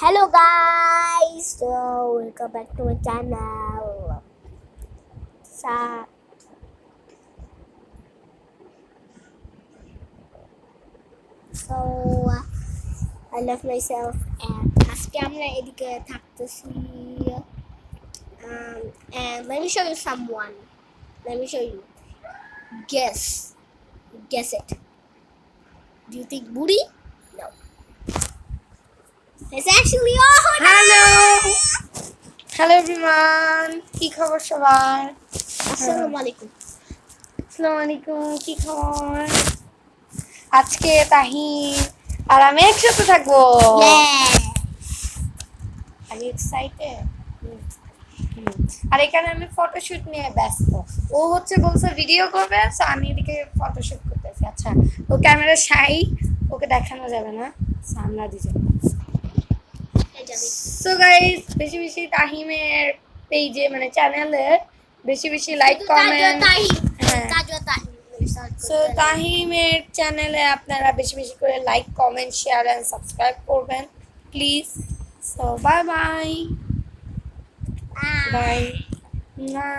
Hello guys, so welcome back to my channel. Sa so I left myself and asked আমরা এদিকে থাকতেছি and let me show you someone. Let me show you. Guess it. Do you think booty? No. It's actually hello hello everyone, কি খবর সবার? Assalamu alaikum. আসসালামু আলাইকুম, কি খবর? আজকে তাহিম আর আমি একসাথে থাকবো। Yeah. আর এক্সাইটেড। আর এখানে আমি ফটোশুট নিয়ে ব্যস্ত। ও বলছে ভিডিও করবে, সো আমি এদিকে ফটোশুট করতেছি। আচ্ছা, ও ক্যামেরা শাই, ওকে দেখানো যাবে না, সো আমরা দুজন। সো গাইস, বেশি বেশি তাহিমের পেজে মানে চ্যানেলে বেশি বেশি লাইক কমেন্ট। সো তাহিমের চ্যানেলে আপনারা বেশি বেশি করে like comment share and subscribe করবেন please. So bye bye bye না।